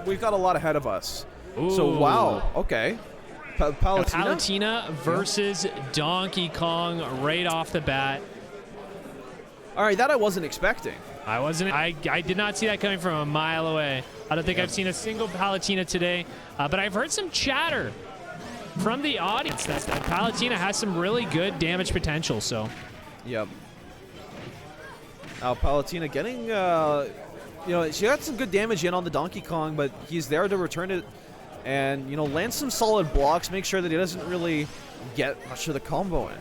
we've got a lot ahead of us. Ooh. So, wow. Okay. Palutena? Palutena versus Donkey Kong right off the bat. All right, that I wasn't expecting. I did not see that coming from a mile away. I don't think I've seen a single Palutena today, but I've heard some chatter from the audience that Palutena has some really good damage potential. So, yep. Palutena getting, she got some good damage in on the Donkey Kong, but he's there to return it and, land some solid blocks, make sure that he doesn't really get much of the combo in.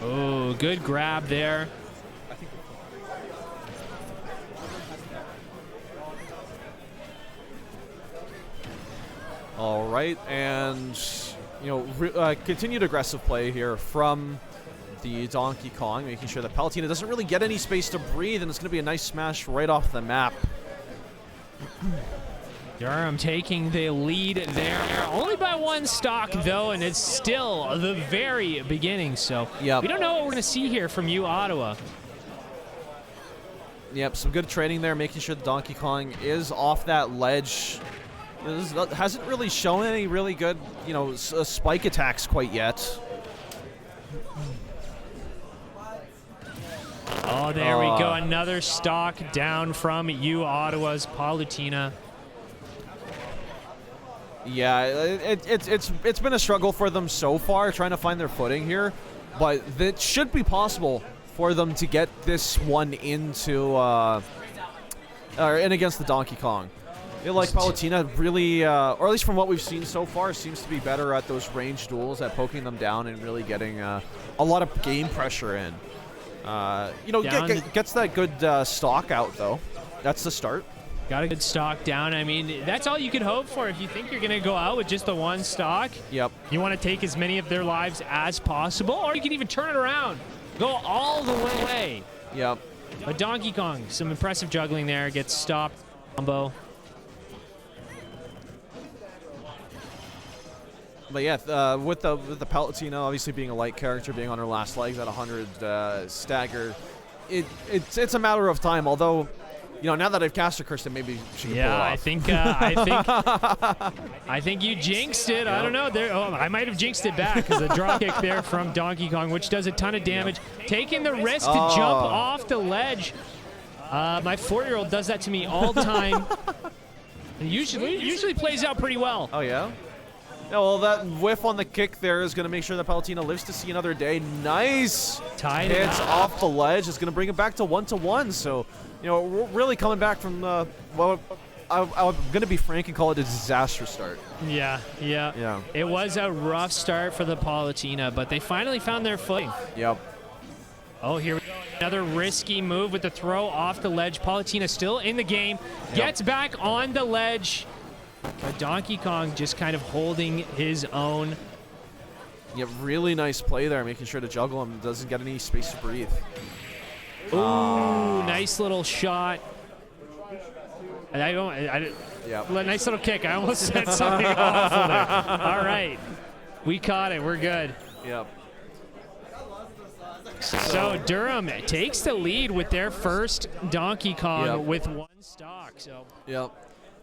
Oh, good grab there. All right, and, continued aggressive play here from the Donkey Kong, making sure that Palutena doesn't really get any space to breathe, and it's going to be a nice smash right off the map. Durham taking the lead there, only by one stock though, and it's still the very beginning. So we don't know what we're going to see here from you, Ottawa. Yep, some good training there, making sure the Donkey Kong is off that ledge. Hasn't really shown any really good, spike attacks quite yet. Oh, there we go. Another stock down from you, Ottawa's Palutena. Yeah, it's been a struggle for them so far, trying to find their footing here, but it should be possible for them to get this one into in against the Donkey Kong. I feel like Palutena really, or at least from what we've seen so far, seems to be better at those range duels, at poking them down and really getting a lot of game pressure in. Gets that good stock out though. That's the start. Got a good stock down. I mean, that's all you can hope for if you think you're going to go out with just the one stock. Yep. You want to take as many of their lives as possible, or you can even turn it around. Go all the way. Yep. But Donkey Kong, some impressive juggling there. Gets stopped. Combo. But yeah, with the Palutena obviously being a light character, being on her last legs at 100 stagger, it's a matter of time. Although, now that I've cast her curse, then maybe she can pull it off. I think you jinxed it. I don't know. I might have jinxed it back because the drop kick there from Donkey Kong, which does a ton of damage, taking the risk to jump off the ledge. My 4-year-old does that to me all the time. And usually plays out pretty well. Oh yeah. Yeah, well, that whiff on the kick there is going to make sure that Palutena lives to see another day. Nice hits off the ledge. It's going to bring it back to 1-1. So, we're really coming back from well, I'm going to be frank and call it a disaster start. Yeah. It was a rough start for the Palutena, but they finally found their footing. Yep. Oh, here we go. Another risky move with the throw off the ledge. Palutena still in the game. Gets back on the ledge. But Donkey Kong just kind of holding his own. Yeah, really nice play there, making sure to juggle him. Doesn't get any space to breathe. Ooh, nice little shot. And nice little kick. I almost said something awful there. All right. We caught it. We're good. Yep. So Durham takes the lead with their first Donkey Kong with one stock. So. Yep.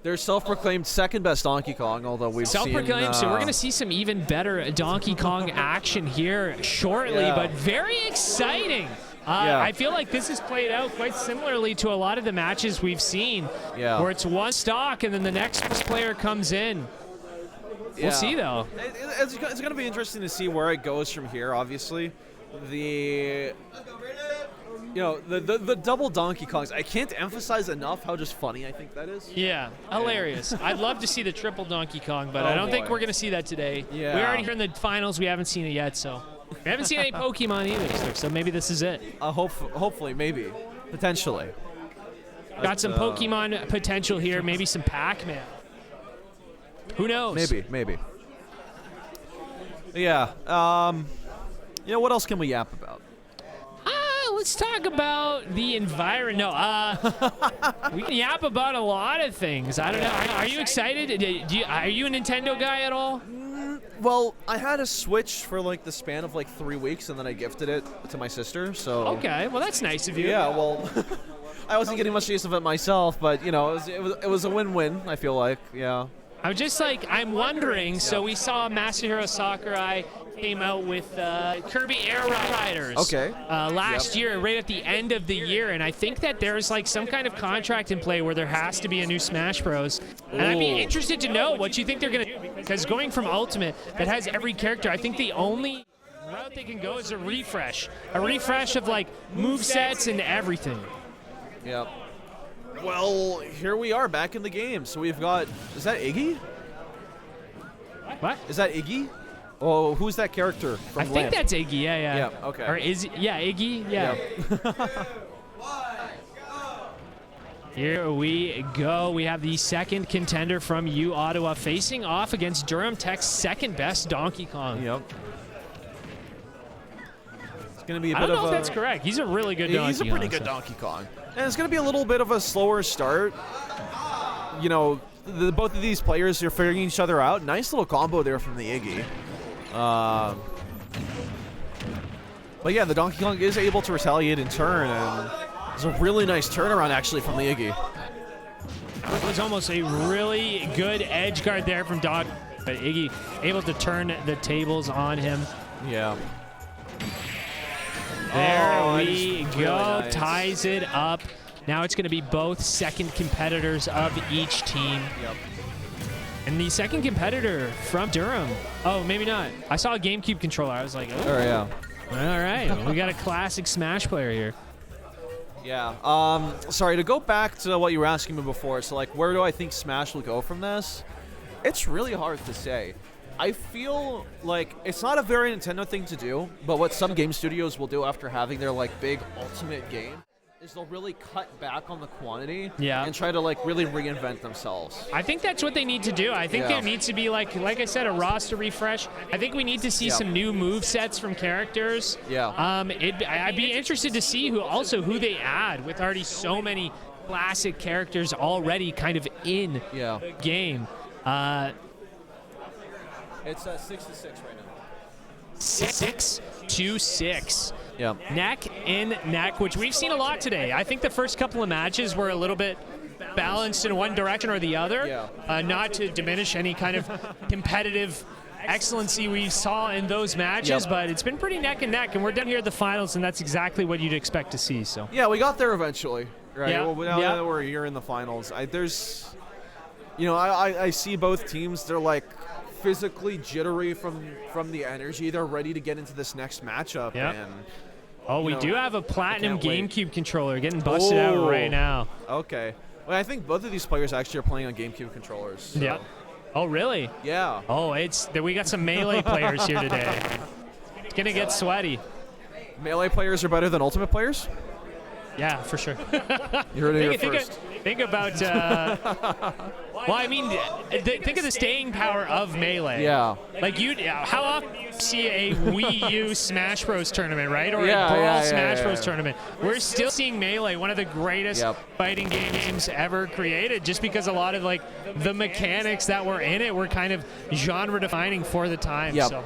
They're self-proclaimed second best Donkey Kong, although we've seen... Self-proclaimed, so we're going to see some even better Donkey Kong action here shortly, but very exciting. I feel like this has played out quite similarly to a lot of the matches we've seen, where it's one stock and then the next player comes in. We'll see, though. It's going to be interesting to see where it goes from here, obviously. The double Donkey Kongs, I can't emphasize enough how just funny I think that is. Yeah, hilarious. I'd love to see the triple Donkey Kong, but I don't think we're going to see that today. Yeah. We already here in the finals, we haven't seen it yet, so. We haven't seen any Pokemon either, so maybe this is it. Hopefully, maybe. Potentially. Got some Pokemon potential here, maybe some Pac-Man. Who knows? Maybe. Yeah. What else can we yap about? Let's talk about the environment. No, we can yap about a lot of things. I don't know. Are you excited? Are you a Nintendo guy at all? Well, I had a Switch for like the span of like 3 weeks, and then I gifted it to my sister. So Okay, well that's nice of you. yeah, well, I wasn't getting much use of it myself, but you know, it was a win-win. I feel like, yeah. I'm just like, I'm wondering, so we saw Masahiro Sakurai came out with Kirby Air Riders last year, right at the end of the year, and I think that there's like some kind of contract in play where there has to be a new Smash Bros. And I'd be interested to know what you think they're going to do, because going from Ultimate that has every character, I think the only route they can go is a refresh of like movesets and everything. Yep. Well, here we are back in the game. So we've got, is that Iggy? What? Is that Iggy? Oh, who's that character from I think that's Iggy, yeah. Yeah, okay. Or is it, yeah, Iggy, yeah. Yep. Here we go. We have the second contender from Ottawa facing off against Durham Tech's second best Donkey Kong. Yep. It's going to be a I bit don't of know a... if that's correct. He's a really good Donkey Kong. He's a pretty good Donkey Kong. And it's going to be a little bit of a slower start. You know, both of these players are figuring each other out. Nice little combo there from the Iggy. But yeah, the Donkey Kong is able to retaliate in turn, and it's a really nice turnaround actually from the Iggy. It was almost a really good edge guard there from Donkey, but Iggy able to turn the tables on him. Yeah. There we go. Really nice. Ties it up. Now it's going to be both second competitors of each team. Yep. And the second competitor from Durham. Oh, maybe not. I saw a GameCube controller. I was like, oh. Oh, yeah. All right. We got a classic Smash player here. Yeah. Sorry, to go back to what you were asking me before. So, like, where do I think Smash will go from this? It's really hard to say. I feel like it's not a very Nintendo thing to do, but what some game studios will do after having their, like, big ultimate game is they'll really cut back on the quantity and try to, like, really reinvent themselves. I think that's what they need to do. I think there needs to be, like I said, a roster refresh. I think we need to see some new move sets from characters. Yeah. I'd be interested to see who they add with already so many classic characters already kind of in the game. It's 6-6 right now. 6-6. Yeah. Neck in neck, which we've seen a lot today. I think the first couple of matches were a little bit balanced in one direction or the other. Yeah. Not to diminish any kind of competitive excellency we saw in those matches, but it's been pretty neck and neck, and we're down here at the finals, and that's exactly what you'd expect to see. So. Yeah, we got there eventually, right? Yeah. Well, now that we're here in the finals, I see both teams. They're like physically jittery from the energy. They're ready to get into this next matchup. And we do have a platinum GameCube controller getting busted out right now. Okay. Well, I think both of these players actually are playing on GameCube controllers. So. Yeah. Oh, really? Yeah. Oh, we got some Melee players here today. It's gonna get sweaty. Melee players are better than Ultimate players? Yeah, for sure. You heard it here first. Think about, well, I mean, think of the staying power of Melee. Yeah. Like, how often do you see a Wii U Smash Bros. Tournament, right? Or a Brawl Smash Bros. Tournament. We're still seeing Melee, one of the greatest fighting games ever created, just because a lot of, like, the mechanics that were in it were kind of genre-defining for the time. So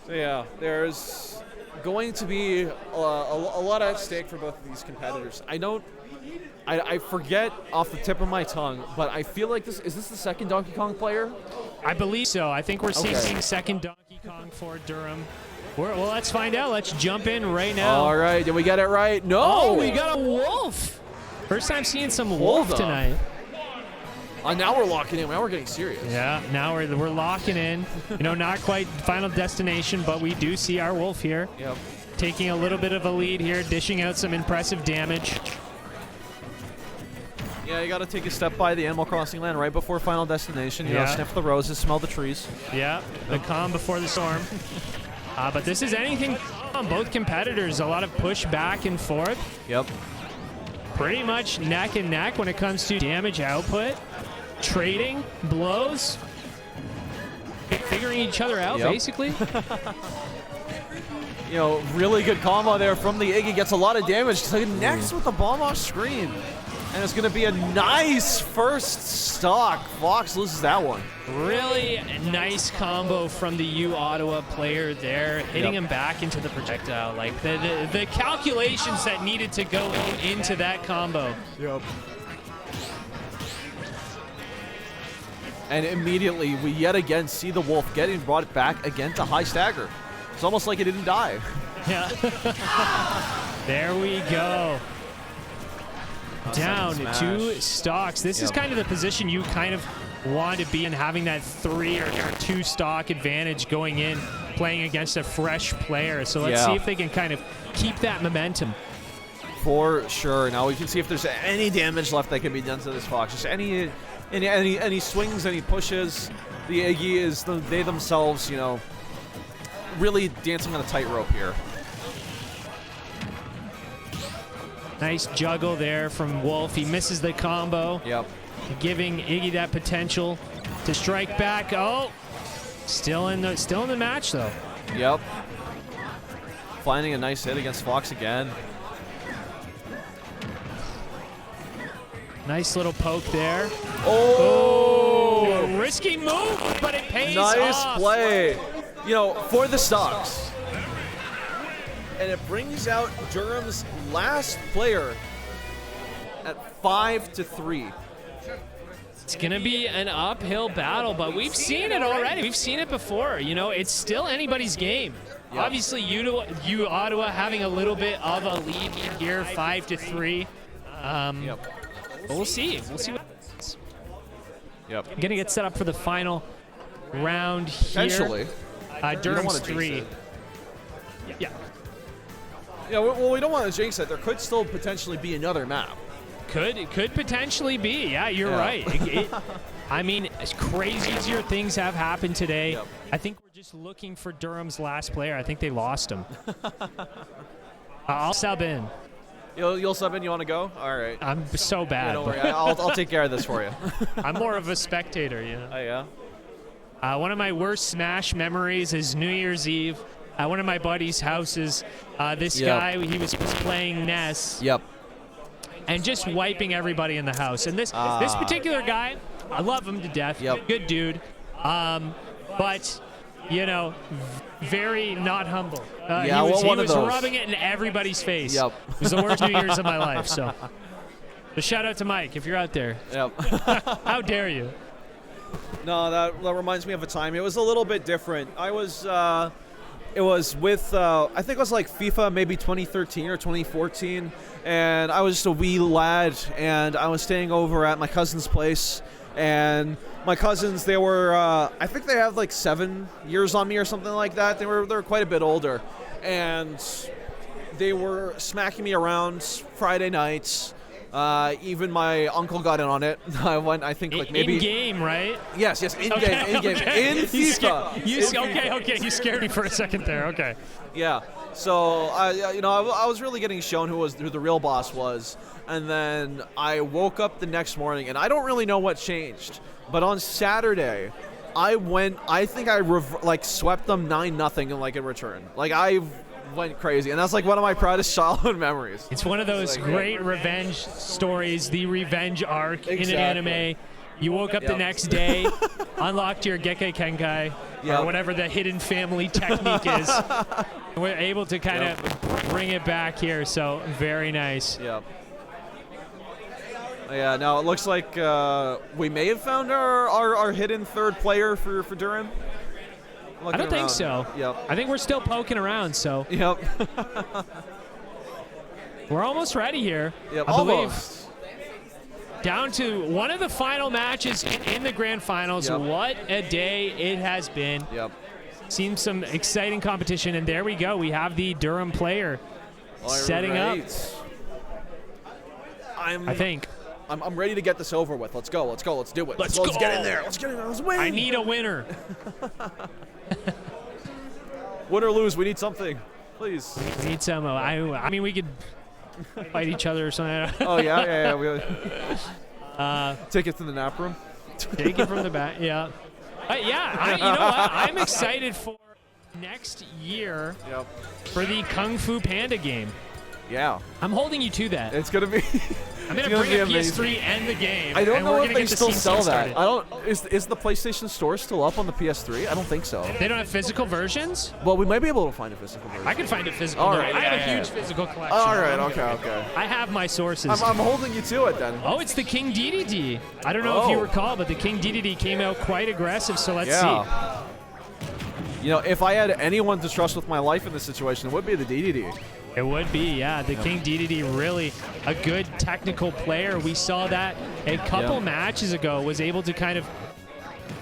yeah, there's going to be a lot at stake for both of these competitors. I forget off the tip of my tongue, but I feel like is this the second Donkey Kong player? I believe so. I think we're seeing second Donkey Kong for Durham. Well, let's find out. Let's jump in right now. All right, did we get it right? No! Oh, we got a wolf! First time seeing some wolf tonight. Now we're locking in. Now we're getting serious. Yeah, now we're locking in. Not quite final destination, but we do see our wolf here. Yep. Taking a little bit of a lead here, dishing out some impressive damage. Yeah, you got to take a step by the Animal Crossing land right before final destination. You know, sniff the roses, smell the trees. Yeah, the calm before the storm. But this is anything on both competitors. A lot of push back and forth. Yep. Pretty much neck and neck when it comes to damage output. Trading, blows, figuring each other out, basically. Really good combo there from the Iggy. Gets a lot of damage. Next with the bomb off screen. And it's going to be a nice first stock. Fox loses that one. Really nice combo from the U Ottawa player there, hitting him back into the projectile. Like the calculations that needed to go into that combo. Yep. And immediately, we yet again see the Wolf getting brought back again to high stagger. It's almost like it didn't die. Yeah. There we go. Down 2 stocks. This is kind of the position you kind of want to be in, having that 3 or 2 stock advantage going in, playing against a fresh player. So let's see if they can kind of keep that momentum. For sure. Now we can see if there's any damage left that can be done to this Fox. Just any swings, any pushes. The Iggy is they themselves, you know, really dancing on a tightrope here. Nice juggle there from Wolf. He misses the combo. Yep. Giving Iggy that potential to strike back. Oh, still in the match though. Yep. Finding a nice hit against Fox again. Nice little poke there. Oh! A risky move, but it pays off. Nice play. You know, for the stocks. And it brings out Durham's last player at 5-3. It's going to be an uphill battle, but we've seen it already. We've seen it before. You know, it's still anybody's game. Yep. Obviously, U Ottawa having a little bit of a lead here, 5-3. But we'll see. We'll see what happens. Yep. Going to get set up for the final round here. Potentially. Durham's 3. Yeah. Yeah, well, we don't want to jinx it. There could still potentially be another map. Could potentially be. Yeah, you're right. I mean, as crazier things have happened today. Yep. I think we're just looking for Durham's last player. I think they lost him. I'll sub in. You'll sub in? You want to go? All right. I'm so bad. Yeah, don't worry. I'll take care of this for you. I'm more of a spectator, you know. Oh, yeah? One of my worst Smash memories is New Year's Eve. At one of my buddies' houses, this guy, he was playing Ness. Yep. And just wiping everybody in the house. And this particular guy, I love him to death. Yep. Good dude. But, you know, very not humble. He was rubbing it in everybody's face. Yep. It was the worst New Year's of my life. So, but shout out to Mike if you're out there. Yep. How dare you? No, that reminds me of a time. It was a little bit different. It was with, I think it was like FIFA, maybe 2013 or 2014, and I was just a wee lad, and I was staying over at my cousin's place, and my cousins, they were, I think they had like 7 years on me or something like that. They were quite a bit older, and they were smacking me around Friday nights. Even my uncle got in on it. I went, I think, like maybe... In-game, right? Yes, in-game, in FIFA. You scared me for a second there, okay. Yeah, so, I was really getting shown who the real boss was, and then I woke up the next morning, and I don't really know what changed, but on Saturday, I swept them 9-0 in return. Like, I went crazy, and that's like one of my proudest childhood memories. It's one of those great revenge stories, the revenge arc in an anime. You woke up the next day, unlocked your Gekkei Kenkai, or whatever the hidden family technique is. We're able to kind of bring it back here, so very nice. Yep. Yeah, now it looks like we may have found our hidden third player for Durham. I don't think so. Yep. I think we're still poking around, so. Yep. We're almost ready here. Yep, I believe. almost. Down to one of the final matches in the grand finals. Yep. What a day it has been. Yep. Seen some exciting competition, and there we go. We have the Durham player setting up. I think. I'm ready to get this over with. Let's go. Let's do it. Let's get in there. Let's get in there. Let's win. I need a winner. Win or lose, we need something. Please. We need some. I mean, we could fight each other or something. Oh, yeah. Take it to the nap room. Take it from the back. Yeah. You know what? I'm excited for next year for the Kung Fu Panda game. Yeah. I'm holding you to that. It's going to be I'm gonna bring a PS3 and the game. I don't know if gonna they still sell that. started. I don't. Is the PlayStation Store still up on the PS3? I don't think so. They don't have physical versions? Well, we might be able to find a physical version. I can find a physical. All right, I have a huge physical collection. All right, okay. I have my sources. I'm holding you to it then. Oh, it's the King DDD. I don't know if you recall, but the King DDD came out quite aggressive, so let's see. You know, if I had anyone to trust with my life in this situation, it would be the DDD. It would be, yeah. The King DDD, really a good technical player. We saw that a couple matches ago, was able to kind of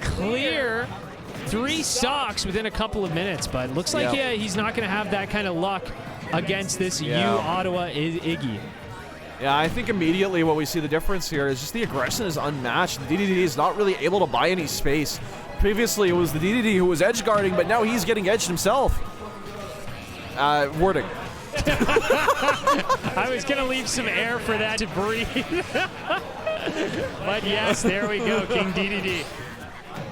clear 3 stocks within a couple of minutes, but looks like he's not going to have that kind of luck against this Ottawa Iggy. Yeah, I think immediately what we see the difference here is just the aggression is unmatched. The DDD is not really able to buy any space. Previously, it was the DDD who was edge guarding, but now he's getting edged himself. Wording. I was going to leave some air for that to breathe. But yes, there we go, King DDD.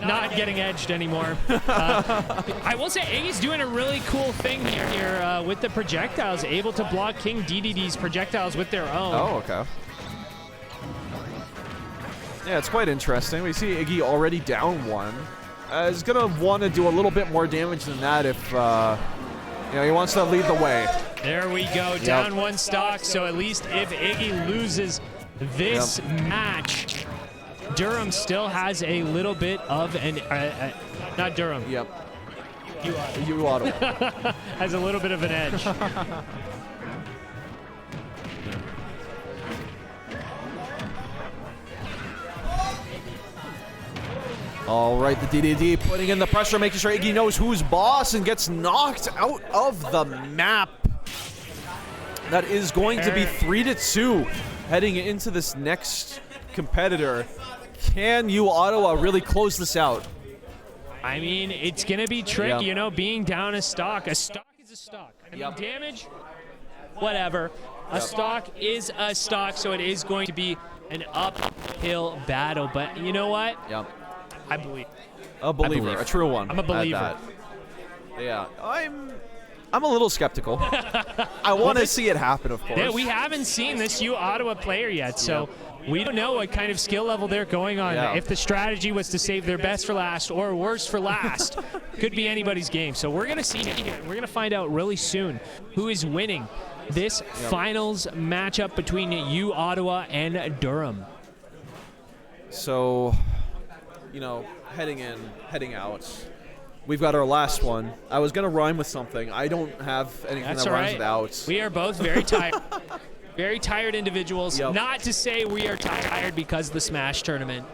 Not getting edged anymore. I will say Iggy's doing a really cool thing here with the projectiles, able to block King DDD's projectiles with their own. Oh, okay. Yeah, it's quite interesting. We see Iggy already down 1. He's going to want to do a little bit more damage than that if you know, he wants to lead the way. There we go, down 1 stock. So at least if Iggy loses this match, Durham still has a little bit of an not Durham. Yep. You Ottawa. Has a little bit of an edge. All right, the DDD putting in the pressure, making sure Iggy knows who's boss and gets knocked out of the map. That is going to be 3-2 heading into this next competitor. Can you, Ottawa, really close this out? I mean, it's going to be tricky, you know, being down a stock. A stock is a stock. I mean, damage, whatever. A stock is a stock, so it is going to be an uphill battle. But you know what? I believe. A believer, a true one. I'm a believer. Yeah, I'm a little skeptical. I want to see it happen, of course. Yeah, we haven't seen this Ottawa player yet, so we don't know what kind of skill level they're going on. If the strategy was to save their best for last or worst for last, could be anybody's game. So we're gonna see. We're gonna find out really soon who is winning this finals matchup between Ottawa and Durham. So, you know, heading in, heading out. We've got our last one. I was going to rhyme with something. I don't have anything that rhymes with out. We are both very tired. Very tired individuals. Not to say we are tired because of the Smash tournament.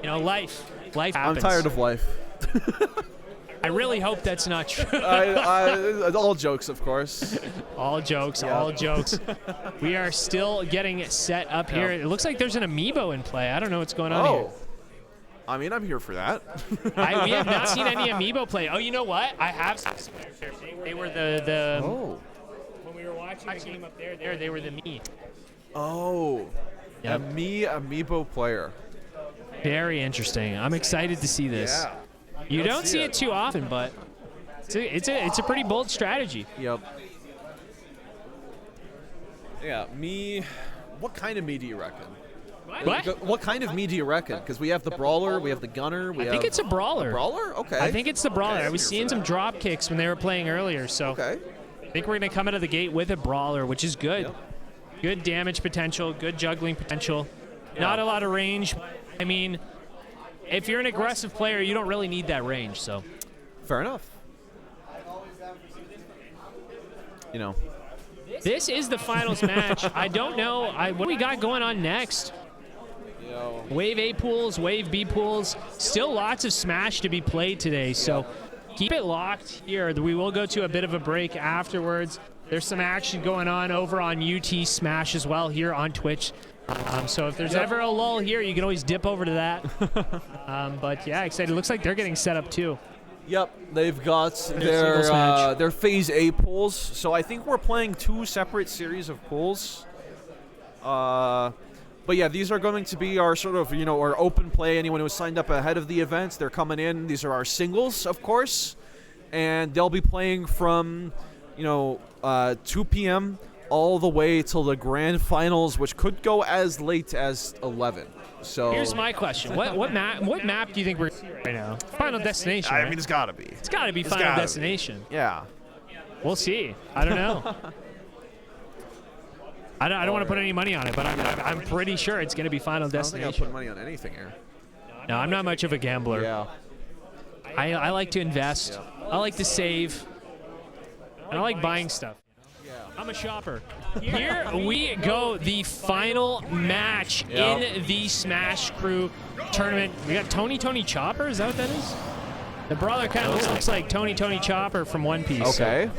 You know, life happens. I'm tired of life. I really hope that's not true. All jokes, of course. All jokes, all jokes. We are still getting set up here. It looks like there's an amiibo in play. I don't know what's going on here. I mean, I'm here for that. We have not seen any amiibo play. Oh, you know what? I have. They were the. When we were watching the game up there, they were the me. Oh. A amiibo player. Very interesting. I'm excited to see this. Yeah. You don't see it too often, but it's a pretty bold strategy. Yep. Yeah, me. What kind of me do you reckon? What kind of me do you reckon? Because we have the brawler, we have the gunner. I think it's a brawler. A brawler? Okay. I think it's the brawler. I was seeing some drop kicks when they were playing earlier, so I think we're going to come out of the gate with a brawler, which is good. Good damage potential, good juggling potential. Not a lot of range. I mean, if you're an aggressive player, you don't really need that range. So, fair enough. You know, this is the finals match. I don't know. What do we got going on next? Wave A pools, Wave B pools. Still lots of Smash to be played today, so keep it locked here. We will go to a bit of a break afterwards. There's some action going on over on UT Smash as well here on Twitch. So if there's ever a lull here, you can always dip over to that. But yeah, excited. Looks like they're getting set up too. Yep, they've got their Phase A pools. So I think we're playing 2 separate series of pools. But yeah, these are going to be our sort of, you know, our open play. Anyone who signed up ahead of the events, they're coming in. These are our singles, of course. And they'll be playing from, you know, 2 p.m. all the way till the grand finals, which could go as late as 11. So here's my question: What map do you think we're right now? Final Destination. I right? mean, it's got to be. It's got to be Final Destination. Yeah. We'll see. I don't know. I don't want to put any money on it, but I'm pretty sure it's going to be Final Destination. I don't think I'll put money on anything here. No, I'm not much of a gambler. Yeah. I like to invest. Yeah. I like to save. And I like buying stuff. Yeah. I'm a shopper. Here we go. The final match in the Smash Crew tournament. We got Tony Chopper. Is that what that is? The brawler kind of looks like Tony Chopper from One Piece. Okay.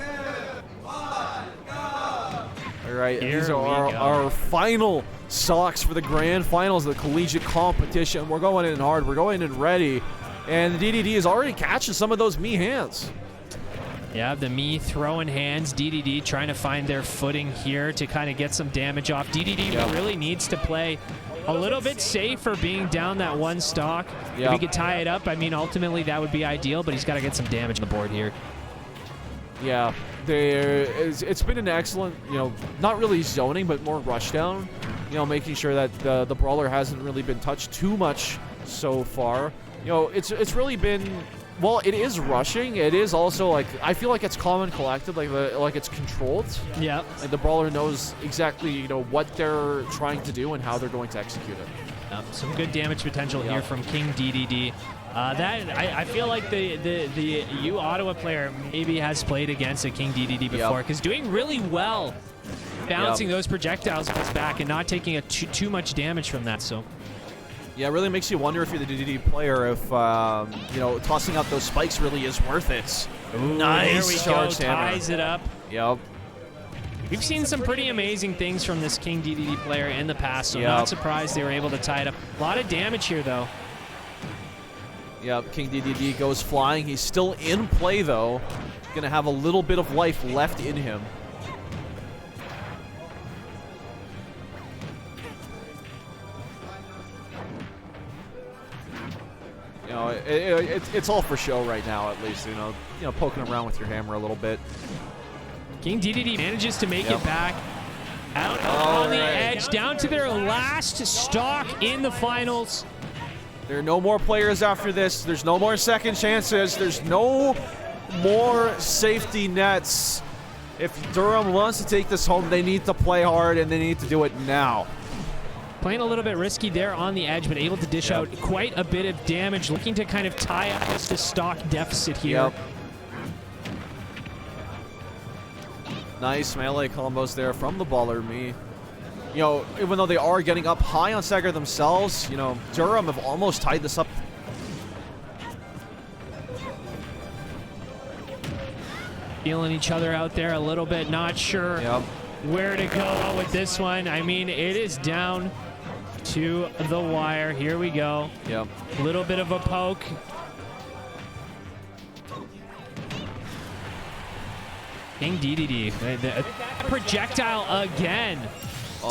All right, these are our final socks for the grand finals of the collegiate competition. We're going in hard. We're going in ready. And the DDD is already catching some of those Mii hands. Yeah, the Mii throwing hands. DDD trying to find their footing here to kind of get some damage off. DDD really needs to play a little bit safer being down that one stock. If he could tie it up, I mean, ultimately that would be ideal, but he's got to get some damage on the board here. Yeah, it's been an excellent, not really zoning, but more rush down, making sure that the brawler hasn't really been touched too much so far. It's really been, well, it is rushing. It is also, like, I feel like it's calm and collected, like it's controlled. Yeah. Like the brawler knows exactly, what they're trying to do and how they're going to execute it. Some good damage potential here from King DDD. I feel like the Ottawa player maybe has played against a King DDD before, because doing really well bouncing those projectiles back and not taking too much damage from that. So. Yeah, it really makes you wonder if you're the DDD player, if tossing out those spikes really is worth it. Ooh, nice there we go. charge Ties it up. Yep. We've seen some pretty amazing things from this King DDD player in the past, so not surprised they were able to tie it up. A lot of damage here, though. Yep, King DDD goes flying. He's still in play, though. Gonna have a little bit of life left in him. It's all for show right now, at least. Poking around with your hammer a little bit. King DDD manages to make it back out on the edge, down to their last stock in the finals. There are no more players after this. There's no more second chances. There's no more safety nets. If Durham wants to take this home, they need to play hard, and they need to do it now. Playing a little bit risky there on the edge, but able to dish out quite a bit of damage. Looking to kind of tie up the stock deficit here. Nice melee combos there from the baller Mii. Even though they are getting up high on Stagger themselves, Durham have almost tied this up. Feeling each other out there a little bit, not sure where to go with this one. I mean, it is down to the wire. Here we go. Yep. A little bit of a poke. King DDD. The projectile again.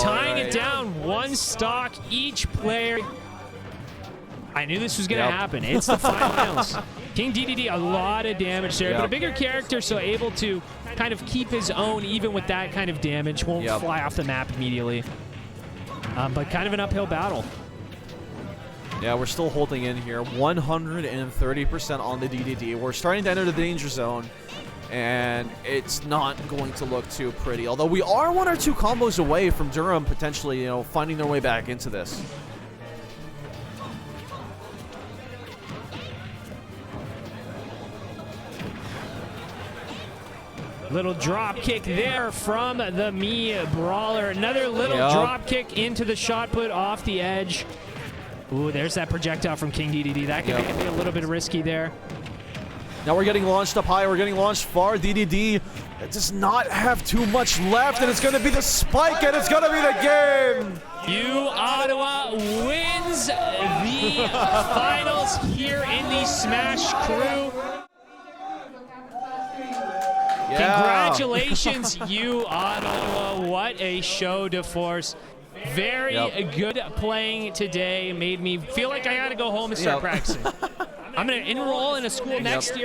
Tying it down, one stock each player. I knew this was going to happen. It's the finals. King DDD, a lot of damage there, but a bigger character, so able to kind of keep his own even with that kind of damage. Won't fly off the map immediately. But kind of an uphill battle. Yeah, we're still holding in here. 130% on the DDD. We're starting to enter the danger zone, and it's not going to look too pretty. Although we are one or two combos away from Durham potentially, finding their way back into this. Little drop kick there from the Mii brawler. Another little drop kick into the shot put off the edge. Ooh, there's that projectile from King DDD. That could be a little bit risky there. Now we're getting launched up high. We're getting launched far. DDD does not have too much left, and it's going to be the spike, and it's going to be the game. Ottawa wins the finals here in the Smash Crew. Congratulations, Ottawa. What a show de force. Very good playing today. Made me feel like I got to go home and start practicing. I'm going to enroll in a school next year.